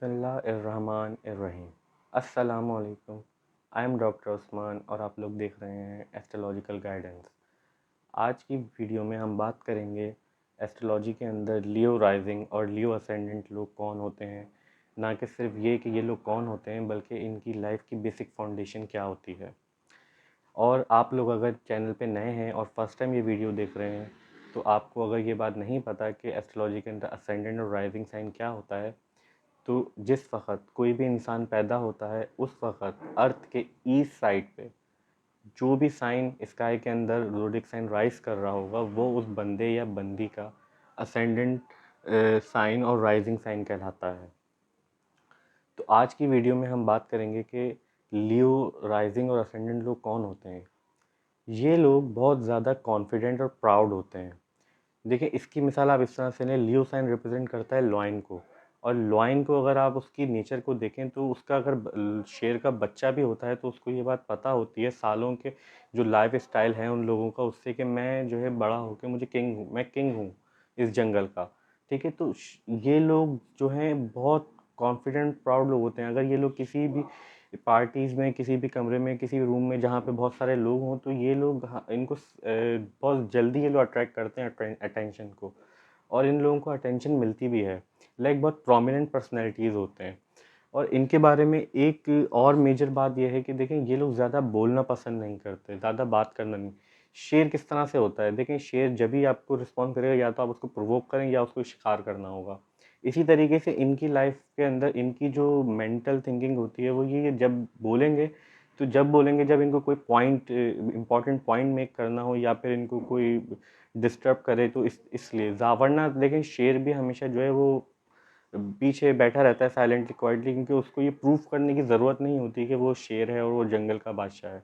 बिस्मिल्लाहिर्रहमानिर्रहीम। अस्सलामुअलैकुम। I am doctor Usman और आप लोग देख रहे हैं एस्ट्रोलॉजिकल गाइडेंस। आज की वीडियो में हम बात करेंगे एस्ट्रोलॉजी के अंदर लियो राइजिंग और लियो असेंडेंट लोग कौन होते हैं। ना कि सिर्फ ये कि ये लोग कौन होते हैं, बल्कि इनकी लाइफ की बेसिक फाउंडेशन क्या होती है। और आप लोग अगर चैनल पे नए हैं और फर्स्ट टाइम ये वीडियो देख रहे हैं, तो आपको अगर ये बात नहीं पता कि एस्ट्रोलॉजी के अंदर असेंडेंट और राइजिंग साइन क्या होता है, तो जिस वक़्त कोई भी इंसान पैदा होता है, उस वक़्त अर्थ के ईस्ट साइड पे जो भी साइन स्काई के अंदर ज़ोडिएक साइन राइज कर रहा होगा, वो उस बंदे या बंदी का असेंडेंट साइन और राइजिंग साइन कहलाता है। तो आज की वीडियो में हम बात करेंगे कि लियो राइजिंग और असेंडेंट लोग कौन होते हैं। ये लोग बहुत ज़्यादा कॉन्फिडेंट और प्राउड होते हैं। देखिए, इसकी मिसाल आप इस तरह से लें, लियो साइन रिप्रेजेंट करता है लॉइन को, और लॉइन को अगर आप उसकी नेचर को देखें तो उसका अगर शेर का बच्चा भी होता है तो उसको ये बात पता होती है सालों के जो लाइफ स्टाइल है उन लोगों का उससे, कि मैं जो है बड़ा होकर मुझे मैं किंग हूँ इस जंगल का। ठीक है, तो ये लोग जो हैं बहुत कॉन्फिडेंट प्राउड लोग होते हैं। अगर ये लोग किसी भी पार्टीज़ में, किसी भी कमरे में, किसी भी रूम में जहाँ पे बहुत सारे लोग हों, तो ये लोग इनको बहुत जल्दी ये लोग अट्रैक्ट करते हैं अटेंशन को, और इन लोगों को अटेंशन मिलती भी है। लाइक बहुत प्रोमिनेंट पर्सनैलिटीज़ होते हैं। और इनके बारे में एक और मेजर बात यह है कि देखें, ये लोग ज़्यादा बोलना पसंद नहीं करते, ज़्यादा बात करना नहीं। शेर किस तरह से होता है, देखें, शेर जब भी आपको रिस्पॉन्ड करेगा, या तो आप उसको प्रोवोक करें या उसको शिकार करना होगा। इसी तरीके से इनकी लाइफ के अंदर इनकी जो मेंटल थिंकिंग होती है वो ये, जब बोलेंगे तो जब बोलेंगे जब इनको कोई पॉइंट, इंपॉर्टेंट पॉइंट मेक करना हो, या फिर इनको कोई डिस्टर्ब करे, तो इसलिए वरना देखें, शेर भी हमेशा जो है वो पीछे बैठा रहता है साइलेंटली क्वाइटली, क्योंकि उसको ये प्रूफ करने की ज़रूरत नहीं होती कि वो शेर है और वो जंगल का बादशाह है।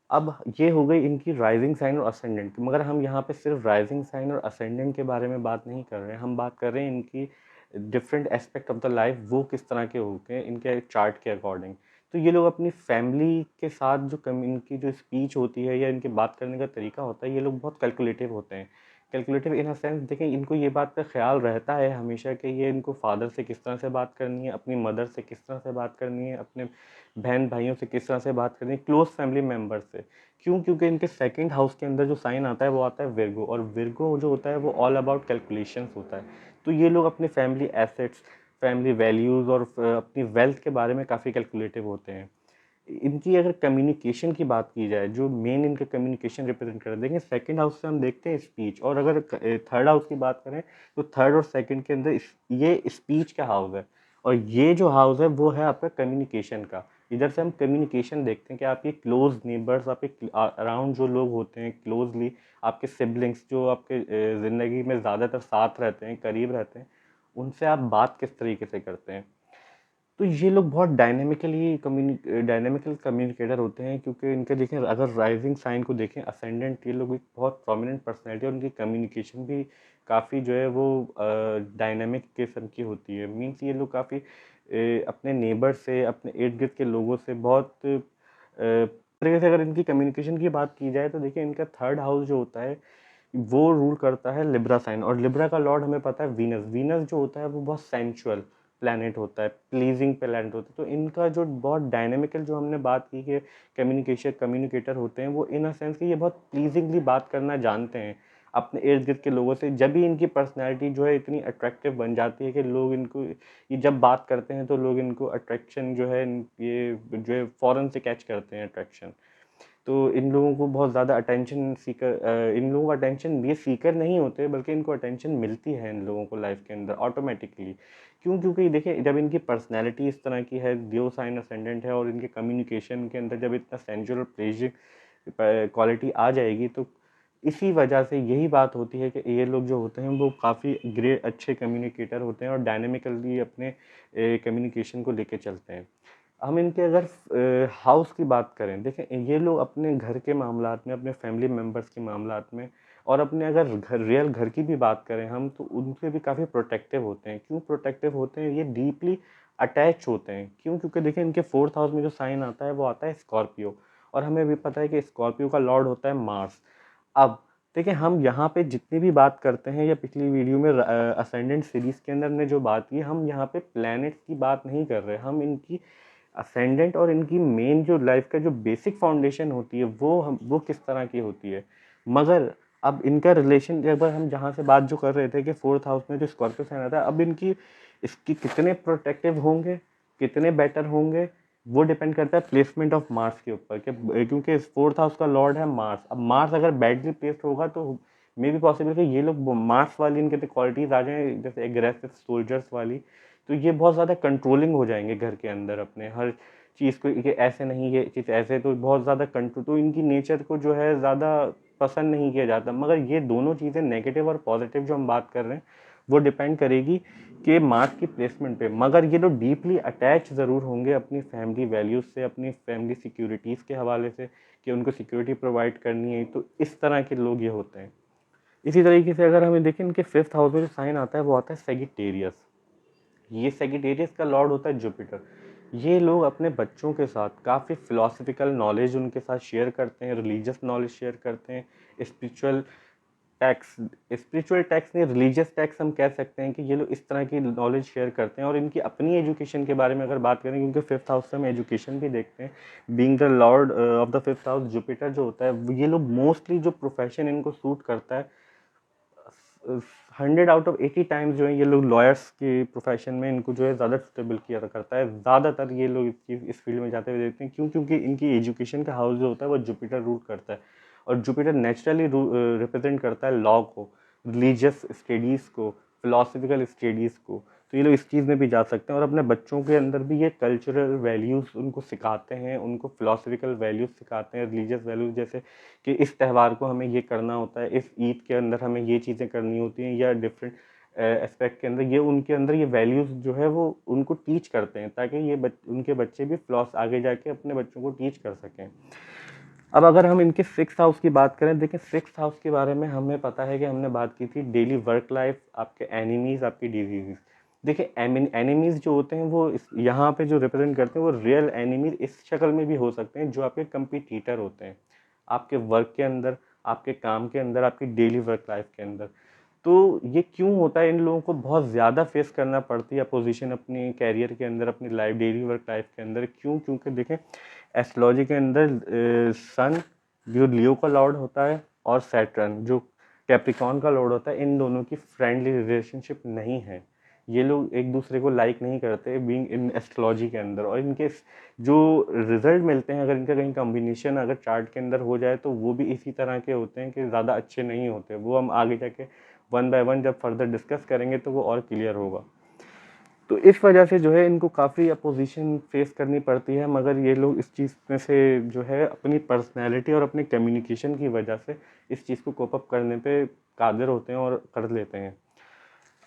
अब ये हो गई इनकी राइजिंग साइन और असेंडेंट की, मगर हम यहाँ पे सिर्फ राइजिंग साइन और असेंडेंट के बारे में बात नहीं कर रहे हैं। हम बात कर रहे हैं इनकी different aspect of the life, वो किस तरह के होते हैं इनके चार्ट के अकॉर्डिंग। तो ये लोग अपनी फैमिली के साथ जो इनकी जो स्पीच होती है या इनके बात करने का तरीका होता है, ये लोग बहुत कैलकुलेटिव होते हैं। कैलकुलेटिव इन अ सेंस, देखें, इनको ये बात का ख्याल रहता है हमेशा कि ये इनको फादर से किस तरह से बात करनी है, अपनी मदर से किस तरह से बात करनी है, अपने बहन भाइयों से किस तरह से बात करनी है, क्लोज फैमिली मेम्बर से। क्यों? क्योंकि इनके सेकंड हाउस के अंदर जो साइन आता है वो आता है विर्गो, और विर्गो जो होता है वो ऑल अबाउट कैलकुलेशंस होता है। तो ये लोग अपने फैमिली एसेट्स, फैमिली वैल्यूज़ और अपनी वेल्थ के बारे में काफ़ी कैलकुलेटिव होते हैं। इनकी अगर कम्युनिकेशन की बात की जाए, जो मेन इनका कम्युनिकेशन रिप्रेजेंट कर देंगे, सेकंड हाउस से हम देखते हैं स्पीच, और अगर थर्ड हाउस की बात करें तो थर्ड और सेकंड के अंदर ये स्पीच का हाउस है, और ये जो हाउस है वो है आपका कम्युनिकेशन का। इधर से हम कम्युनिकेशन देखते हैं कि आपके क्लोज नेबर्स, आपके अराउंड जो लोग होते हैं क्लोजली, आपके सिबलिंग्स जो आपके ज़िंदगी में ज़्यादातर साथ रहते हैं, करीब रहते हैं, उनसे आप बात किस तरीके से करते हैं। तो ये लोग बहुत डायनेमिकल कम्युनिकेटर होते हैं, क्योंकि इनके देखें, अगर राइजिंग साइन को देखें असेंडेंट, ये लोग एक बहुत प्रोमिनेंट पर्सनैलिटी है, और उनकी कम्युनिकेशन भी काफ़ी जो है वो डायनेमिक किस्म की होती है। मीन्स ये लोग काफ़ी अपने नेबर से, अपने इर्द गिर्द के लोगों से बहुत तरीके से, अगर इनकी कम्युनिकेशन की बात की जाए तो देखिए, इनका थर्ड हाउस जो होता है वो रूल करता है लिब्रा साइन, और लिब्रा का लॉर्ड हमें पता है वीनस। वीनस जो होता है वो बहुत सेंचुअल प्लैनेट होता है, प्लीजिंग प्लैनेट होता है। तो इनका जो बहुत डायनेमिकल, जो हमने बात की कि कम्युनिकेटर होते हैं, वो इन अ सेंस कि ये बहुत प्लीजिंगली बात करना जानते हैं अपने इर्द गिर्द के लोगों से। जब भी इनकी पर्सनैलिटी जो है इतनी अट्रैक्टिव बन जाती है कि लोग इनको, ये जब बात करते हैं तो लोग इनको अट्रैक्शन जो है, ये जो है फ़ौरन से कैच करते हैं अट्रैक्शन। तो इन लोगों को बहुत ज़्यादा अटेंशन सीकर, इन लोगों को अटेंशन, ये सीकर नहीं होते, बल्कि इनको अटेंशन मिलती है इन लोगों को लाइफ के अंदर ऑटोमेटिकली। क्यों? क्योंकि देखिए, जब इनकी पर्सनैलिटी इस तरह की है, लियो साइन असेंडेंट है, और इनके कम्युनिकेशन के अंदर जब इतना सेंजुअल प्लेजिंग क्वालिटी आ जाएगी, तो इसी वजह से यही बात होती है कि ये लोग जो होते हैं वो काफ़ी ग्रेट अच्छे कम्युनिकेटर होते हैं, और डायनेमिकली अपने कम्युनिकेशन को लेके चलते हैं। हम इनके अगर हाउस की बात करें, देखें, ये लोग अपने घर के मामलात में, अपने फैमिली मेम्बर्स के मामलात में, और अपने अगर रियल घर की भी बात करें हम, तो उनसे भी काफ़ी प्रोटेक्टिव होते हैं। क्यों प्रोटेक्टिव होते हैं? ये डीपली अटैच होते हैं। क्यों? क्योंकि देखिए, इनके फोर्थ हाउस में जो साइन आता है वो आता है स्कॉर्पियो, और हमें भी पता है कि स्कॉर्पियो का लॉर्ड होता है मार्स। अब देखिए, हम यहाँ पे जितनी भी बात करते हैं या पिछली वीडियो में असेंडेंट सीरीज़ के अंदर ने जो बात की, हम यहाँ पे प्लैनेट्स की बात नहीं कर रहे, हम इनकी असेंडेंट और इनकी मेन जो लाइफ का जो बेसिक फाउंडेशन होती है वो किस तरह की होती है। मगर अब इनका रिलेशन, एक बार हम जहाँ से बात जो कर रहे थे कि फोर्थ हाउस में जो स्कॉर्पियो साइन आता है, अब इनकी इसकी कितने प्रोटेक्टिव होंगे, कितने बेटर होंगे, वो डिपेंड करता है प्लेसमेंट ऑफ मार्स के ऊपर कि क्योंकि फोर्थ हाउस का लॉर्ड है मार्स। अब मार्स अगर बैडली प्लेस्ड होगा तो मे बी पॉसिबल कि ये लोग मार्स वाली इनके क्वालिटीज आ जाए, जैसे एग्रेसिव सोल्जर्स वाली, तो ये बहुत ज़्यादा कंट्रोलिंग हो जाएंगे घर के अंदर अपने हर चीज़ को, ये ऐसे नहीं, ये चीज़ ऐसे, तो बहुत ज़्यादा कंट्रोल, तो इनकी नेचर को जो है ज़्यादा पसंद नहीं किया जाता। मगर ये दोनों चीज़ें नेगेटिव और पॉजिटिव जो हम बात कर रहे हैं वो डिपेंड करेगी कि मार्स की प्लेसमेंट पे। मगर ये लोग डीपली अटैच ज़रूर होंगे अपनी फैमिली वैल्यूज़ से, अपनी फैमिली सिक्योरिटीज़ के हवाले से कि उनको सिक्योरिटी प्रोवाइड करनी है, तो इस तरह के लोग ये होते हैं। इसी तरीके से अगर हमें देखें, इनके फिफ्थ हाउस में जो साइन आता है वो आता है सेगिटेरियस। ये सेगिटेरियस का लॉर्ड होता है जुपिटर। ये लोग अपने बच्चों के साथ काफ़ी फिलोसफिकल नॉलेज उनके साथ शेयर करते हैं, रिलीजियस नॉलेज शेयर करते हैं, स्पिरिचुअल टैक्स, स्पिरिचुअल टैक्स नहीं, रिलीजियस टैक्स हम कह सकते हैं कि ये लोग इस तरह की नॉलेज शेयर करते हैं। और इनकी अपनी एजुकेशन के बारे में अगर बात करें, क्योंकि फिफ्थ हाउस से हम एजुकेशन भी देखते हैं, being the Lord of the fifth house Jupiter जो होता है, ये लोग मोस्टली जो प्रोफेशन इनको सूट करता है, 100 आउट ऑफ 80 टाइम्स जो है ये लोग लॉयर्स के प्रोफेशन में इनको जो है ज़्यादा सुटेबल किया करता है। ज़्यादातर ये लोग इस फील्ड में जाते हुए देखते हैं, क्यों? क्योंकि इनकी एजुकेशन का हाउस जो होता है वो जुपिटर रूल करता है, और जुपिटर नेचुरली रिप्रेजेंट करता है लॉ को, रिलीजियस स्टडीज़ को, फिलोसफिकल स्टडीज़ को। तो ये लोग इस चीज़ में भी जा सकते हैं और अपने बच्चों के अंदर भी ये कल्चरल वैल्यूज़ उनको सिखाते हैं, उनको फिलोसफिकल वैल्यूज़ सिखाते हैं, रिलीजियस वैल्यूज़, जैसे कि इस त्यौहार को हमें ये करना होता है, इस ईद के अंदर हमें ये चीज़ें करनी होती हैं, या डिफरेंट एस्पेक्ट के अंदर ये उनके अंदर ये वैल्यूज़ जो है वो उनको टीच करते हैं, ताकि ये उनके बच्चे भी आगे जाके अपने बच्चों को टीच कर सकें। अब अगर हम इनके सिक्स हाउस की बात करें, देखिए सिक्स हाउस के बारे में हमें पता है कि हमने बात की थी डेली वर्क लाइफ, आपके एनिमीज़, आपकी डिजीज़। देखिए एनिमीज़ जो होते हैं वो यहाँ पे जो रिप्रेजेंट करते हैं वो रियल एनिमीज़ इस शक्ल में भी हो सकते हैं, जो आपके कंपटीटर होते हैं आपके वर्क के अंदर, आपके काम के अंदर, आपकी डेली वर्क लाइफ के अंदर। तो ये क्यों होता है? इन लोगों को बहुत ज़्यादा फेस करना पड़ती है अपोजिशन अपनी कैरियर के अंदर, अपनी लाइफ, डेली वर्क लाइफ के अंदर। क्यों? क्योंकि देखें, एस्ट्रोलॉजी के अंदर सन जो लियो का लॉर्ड होता है और सैटर्न जो कैप्रिकॉन का लॉर्ड होता है, इन दोनों की फ्रेंडली रिलेशनशिप नहीं है। ये लोग एक दूसरे को लाइक नहीं करते बीइंग इन एस्ट्रोलॉजी के अंदर, और इनके जो रिजल्ट मिलते हैं, अगर इनका कहीं कॉम्बिनेशन अगर चार्ट के अंदर हो जाए तो वो भी इसी तरह के होते हैं कि ज़्यादा अच्छे नहीं होते। वो हम आगे जाके वन बाय वन जब फर्दर डिस्कस करेंगे तो वो और क्लियर होगा। तो इस वजह से जो है इनको काफ़ी अपोजिशन फेस करनी पड़ती है, मगर ये लोग इस चीज़ में से जो है अपनी पर्सनैलिटी और अपने कम्युनिकेशन की वजह से इस चीज़ को कोप अप करने पे कादिर होते हैं और कर लेते हैं।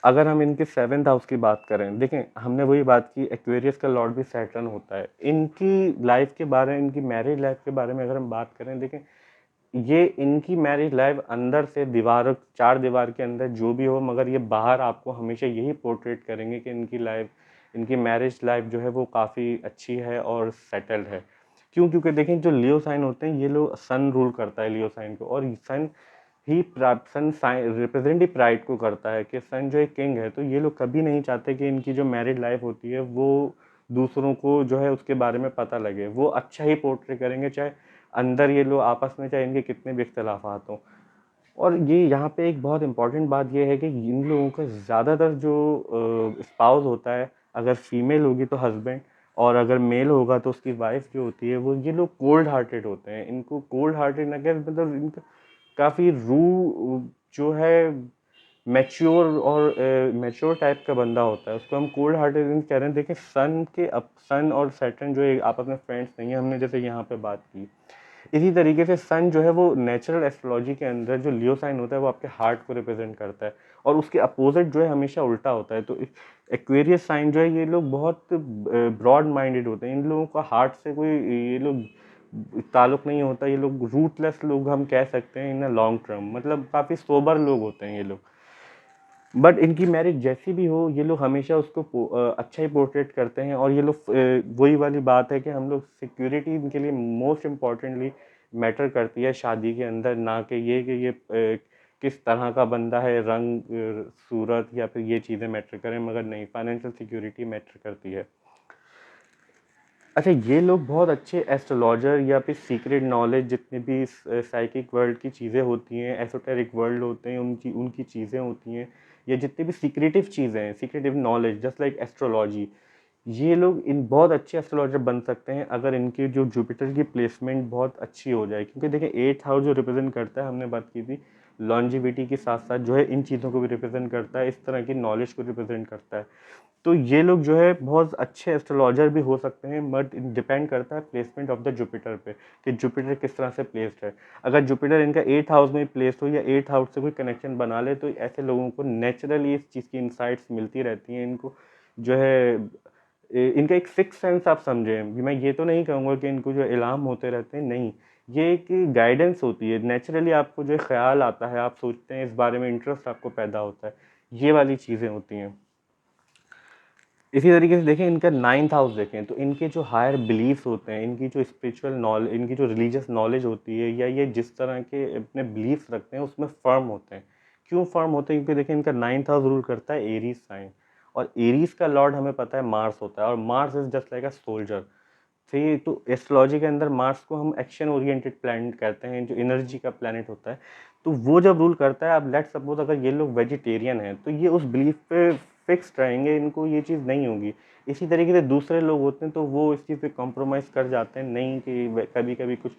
अगर हम इनके सेवन्थ हाउस की बात करें, देखें हमने वही बात की, एक्वेरियस का लॉर्ड भी सैटर्न होता है। इनकी लाइफ के बारे में, इनकी मैरिज लाइफ के बारे में अगर हम बात करें, देखें ये इनकी मैरिज लाइफ अंदर से दीवार, चार दीवार के अंदर जो भी हो, मगर ये बाहर आपको हमेशा यही पोर्ट्रेट करेंगे कि इनकी लाइफ, इनकी मैरिज लाइफ जो है वो काफ़ी अच्छी है और सेटल्ड है। क्यों? क्योंकि देखें जो लियो साइन होते हैं, ये लोग सन रूल करता है लियो साइन को, और सन ही सन साइन रिप्रेजेंट ही प्राइड को करता है कि सन जो एक किंग है। तो ये लोग कभी नहीं चाहते कि इनकी जो मैरिड लाइफ होती है वो दूसरों को जो है उसके बारे में पता लगे। वो अच्छा ही पोर्ट्रे करेंगे, चाहे अंदर ये लोग आपस में चाहे इनके कितने भी इख्तलाफात हों। और ये यहाँ पे एक बहुत इंपॉर्टेंट बात ये है कि इन लोगों का ज़्यादातर जो स्पाउस होता है, अगर फीमेल होगी तो हस्बैंड, और अगर मेल होगा तो उसकी वाइफ जो होती है, वो ये लोग कोल्ड हार्टेड होते हैं। इनको कोल्ड हार्टेड ना कह, मतलब इनका काफ़ी जो है मैच्योर और मैच्योर टाइप का बंदा होता है, उसको हम कोल्ड हार्टेड कह रहे हैं। देखिए सन और सैटर्न जो है आपस में फ्रेंड्स नहीं है, हमने जैसे यहाँ पे बात की। इसी तरीके से सन जो है वो नेचुरल एस्ट्रोलॉजी के अंदर जो लियो साइन होता है वो आपके हार्ट को रिप्रेजेंट करता है, और उसके अपोजिट जो है हमेशा उल्टा होता है। तो एक्वेरियस साइन जो है, ये लोग बहुत ब्रॉड माइंडेड होते हैं। इन लोगों का हार्ट से कोई ये लोग ताल्लुक नहीं होता। ये लोग रूथलेस लोग हम कह सकते हैं इन अ लॉन्ग टर्म, मतलब काफ़ी सोबर लोग होते हैं ये लोग। बट इनकी मैरिज जैसी भी हो, ये लोग हमेशा उसको अच्छा ही पोर्ट्रेट करते हैं। और ये लोग वही वाली बात है कि हम लोग सिक्योरिटी इनके लिए मोस्ट इम्पॉर्टेंटली मैटर करती है शादी के अंदर, ना कि ये किस तरह का बंदा है, रंग, सूरत या फिर ये चीज़ें मैटर करें, मगर नहीं, फाइनेंशियल सिक्योरिटी मैटर करती है। अच्छा, ये लोग बहुत अच्छे एस्ट्रोलॉजर या फिर सीक्रेट नॉलेज, जितने भी साइकिक वर्ल्ड की चीज़ें होती हैं, एसोटेरिक वर्ल्ड होते हैं, उनकी उनकी चीज़ें होती हैं, या जितनी भी सीक्रेटिव चीज़ें हैं, secretive knowledge just like astrology, ये लोग इन बहुत अच्छे एस्ट्रोलॉजर बन सकते हैं अगर इनकी जो जुपिटर की प्लेसमेंट बहुत अच्छी हो जाए। क्योंकि देखिए 8th हाउस जो रिप्रेजेंट करता है, हमने बात की थी लॉन्जिविटी के साथ साथ जो है इन चीज़ों को भी रिप्रेजेंट करता है, इस तरह की नॉलेज को रिप्रेजेंट करता है। तो ये लोग जो है बहुत अच्छे एस्ट्रोलॉजर भी हो सकते हैं, बट डिपेंड करता है प्लेसमेंट ऑफ द जुपिटर पे कि जुपिटर किस तरह से प्लेस्ड है। अगर जुपिटर इनका 8th हाउस में प्लेस्ड हो या 8th हाउस से कोई कनेक्शन बना ले, तो ऐसे लोगों को नेचुरली इस चीज़ की इंसाइट्स मिलती रहती हैं। इनको जो है इनका एक सिक्स सेंस आप समझें, मैं ये तो नहीं कहूँगा कि इनको जो इल्हाम होते रहते हैं, नहीं, ये एक गाइडेंस होती है। नेचुरली आपको जो ख्याल आता है, आप सोचते हैं इस बारे में, इंटरेस्ट आपको पैदा होता है, ये वाली चीज़ें होती हैं। इसी तरीके से देखें, इनका 9th हाउस देखें तो इनके जो हायर बिलीफ्स होते हैं, इनकी जो स्पिरिचुअल नॉलेज, इनकी जो रिलीजियस नॉलेज होती है, या ये जिस तरह के अपने बिलीफ्स रखते हैं उसमें फर्म होते हैं। क्यों फर्म होते हैं? क्योंकि देखें, इनका 9th हाउस रूल करता है एरीज साइन, और एरीज का लॉर्ड हमें पता है मार्स होता है, और Mars is just like a soldier. सही, तो एस्ट्रोलॉजी के अंदर मार्स को हम एक्शन ओरिएंटेड प्लैनेट कहते हैं, जो एनर्जी का प्लैनेट होता है। तो वो जब रूल करता है, अब लेट सपोज अगर ये लोग वेजिटेरियन हैं, तो ये उस बिलीफ पे फिक्स्ड रहेंगे, इनको ये चीज़ नहीं होगी। इसी तरीके से दूसरे लोग होते हैं तो वो इस चीज़ पे कॉम्प्रोमाइज़ कर जाते हैं, नहीं कि कभी कभी कुछ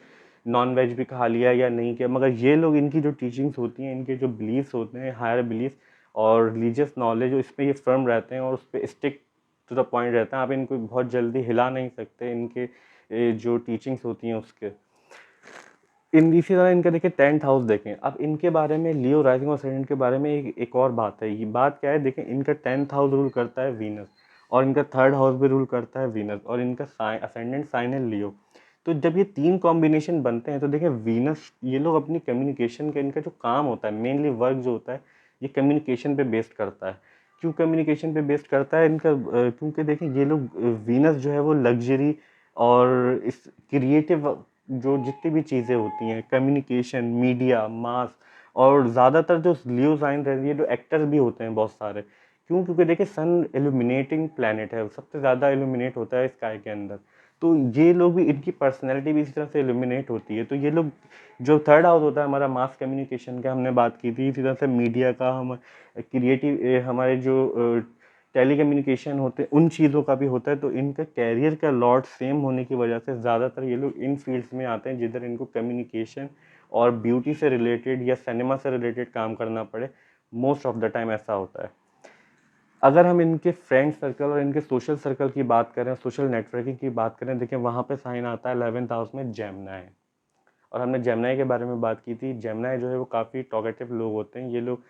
नॉन वेज भी खा लिया या नहीं किया, मगर ये लोग, इनकी जो टीचिंग्स होती हैं, इनके जो बिलीव्स होते हैं, हायर बिलीफ और रिलीजियस नॉलेज, इस पर ये फर्म रहते हैं और उस पर स्टिक टू द पॉइंट रहता है। आप इनको बहुत जल्दी हिला नहीं सकते, इनके जो टीचिंग्स होती हैं उसके। इन इसी तरह इनका देखिए 10th हाउस देखें, अब इनके बारे में, लियो राइजिंग और असेंडेंट के बारे में एक और बात है। ये बात क्या है? देखें, इनका 10th हाउस रूल करता है वीनस, और इनका 3rd हाउस भी रूल करता है वीनस, और इनका असेंडेंट साइन है लियो। तो जब ये तीन कॉम्बिनेशन बनते हैं, तो देखें वीनस, ये लोग अपनी कम्युनिकेशन का, इनका जो काम होता है, मेनली वर्क जो होता है, ये कम्युनिकेशन पे बेस्ड करता है। क्यों कम्युनिकेशन पे बेस्ड करता है इनका? क्योंकि देखें, ये लोग, वीनस जो है वो लग्जरी और इस क्रिएटिव, जो जितनी भी चीज़ें होती हैं, कम्युनिकेशन, मीडिया, मास, और ज़्यादातर जो लियो साइन रहती है, जो एक्टर्स भी होते हैं बहुत सारे। क्यों? क्योंकि देखिए सन इल्यूमिनेटिंग प्लैनेट है, सबसे ज़्यादा इल्यूमिनेट होता है स्काई के अंदर। तो ये लोग भी, इनकी पर्सनैलिटी भी इसी तरह से इल्यूमिनेट होती है। तो ये लोग, जो 3rd हाउस होता है हमारा मास कम्युनिकेशन का, हमने बात की थी, इसी तरह से मीडिया का, हम क्रिएटिव, हमारे जो टेली कम्युनिकेशन होते हैं, उन चीज़ों का भी होता है। तो इनका कैरियर का लॉट सेम होने की वजह से ज़्यादातर ये लोग इन फील्ड्स में आते हैं जिधर इनको कम्युनिकेशन और ब्यूटी से रिलेटेड या सिनेमा से रिलेटेड काम करना पड़े। मोस्ट ऑफ द टाइम ऐसा होता है। अगर हम इनके फ्रेंड सर्कल और इनके सोशल सर्कल की बात करें, सोशल नेटवर्किंग की बात करें, देखिए वहाँ पे साइन आता है 11th हाउस में जेमिनी। और हमने जेमिनी के बारे में बात की थी। जेमिनी जो है वो काफ़ी टॉकेटिव लोग होते हैं। ये लोग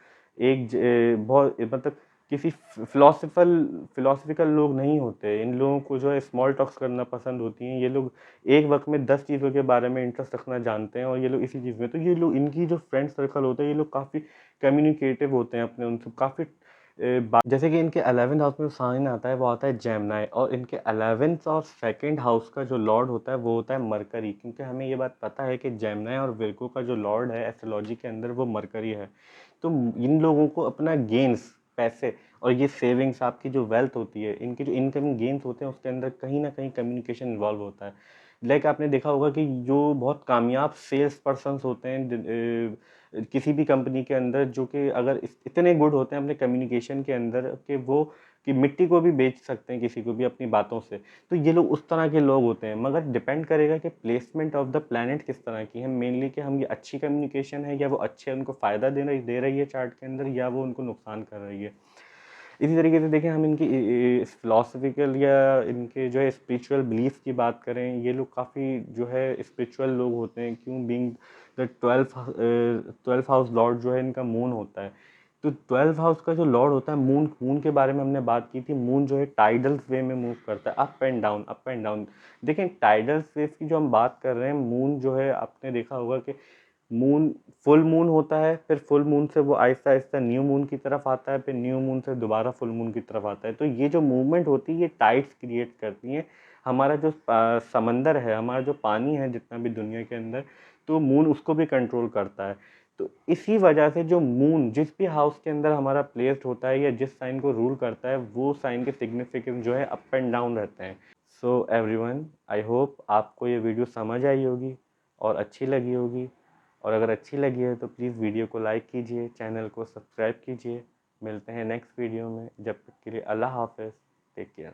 बहुत, मतलब किसी फिलोसफिकल लोग नहीं होते। इन लोगों को जो है स्मॉल टॉक्स करना पसंद होती हैं। ये लोग एक वक्त में 10 चीज़ों के बारे में इंटरेस्ट रखना जानते हैं, और ये लोग इसी चीज़ में, तो ये लोग, इनकी जो फ्रेंड सर्कल होता है, ये लोग काफ़ी कम्युनिकेटिव होते हैं अपने उनसे, काफ़ी जैसे कि इनके 11th हाउस में साइन आता है, वो आता है जेमिनी, और इनके 11th और 2nd हाउस का जो लॉर्ड होता है वो होता है मरकरी। क्योंकि हमें ये बात पता है कि जेमिनी और विर्गो का जो लॉर्ड है एस्ट्रोलॉजी के अंदर, वो मरकरी है। तो इन लोगों को अपना गेन्स, पैसे, और ये सेविंग्स, आपकी जो वेल्थ होती है, इनके जो इनकमिंग गेन्स होते हैं, उसके अंदर कहीं ना कहीं कम्युनिकेशन इन्वॉल्व होता है। लाइक आपने देखा होगा कि जो बहुत कामयाब सेल्स पर्सनस होते हैं किसी भी कंपनी के अंदर, जो कि अगर इतने गुड होते हैं अपने कम्युनिकेशन के अंदर, कि वो कि मिट्टी को भी बेच सकते हैं किसी को भी अपनी बातों से। तो ये लोग उस तरह के लोग होते हैं। मगर डिपेंड करेगा कि प्लेसमेंट ऑफ द प्लैनेट किस तरह की है, मेनली कि हम, ये अच्छी कम्युनिकेशन है, या वो अच्छे उनको फ़ायदा दे रही है चार्ट के अंदर, या वो उनको नुकसान कर रही है। इसी तरीके से देखें, हम इनकी फिलोसफिकल या इनके जो है स्पिरिचुअल बिलीफ की बात करें, ये लोग काफ़ी जो है स्पिरिचुअल लोग होते हैं। क्यों? Being the 12th house Lord जो है इनका मून होता है। तो 12th हाउस का जो लॉर्ड होता है मून, मून के बारे में हमने बात की थी। मून जो है टाइडल वे में मूव करता है, up and down, up and down. देखें, टाइडल वेव की जो हम बात कर रहे हैं, मून जो है, आपने देखा होगा कि मून, फुल मून होता है, फिर फुल मून से वो आहिस्ता आहिस्ता न्यू मून की तरफ आता है, फिर न्यू मून से दोबारा फुल मून की तरफ आता है। तो ये जो मूवमेंट होती है, ये टाइड्स क्रिएट करती हैं। हमारा जो समंदर है, हमारा जो पानी है जितना भी दुनिया के अंदर, तो मून उसको भी कंट्रोल करता है। तो इसी वजह से जो मून जिस भी हाउस के अंदर हमारा प्लेस्ड होता है या जिस साइन को रूल करता है, वो साइन के सिग्निफिकेंस जो है अप एंड डाउन रहते हैं। सो एवरीवन, आई होप आपको ये वीडियो समझ आई होगी और अच्छी लगी होगी। और अगर अच्छी लगी है तो प्लीज़ वीडियो को लाइक कीजिए, चैनल को सब्सक्राइब कीजिए। मिलते हैं नेक्स्ट वीडियो में, जब तक के लिए अल्लाह हाफ़िज़, टेक केयर।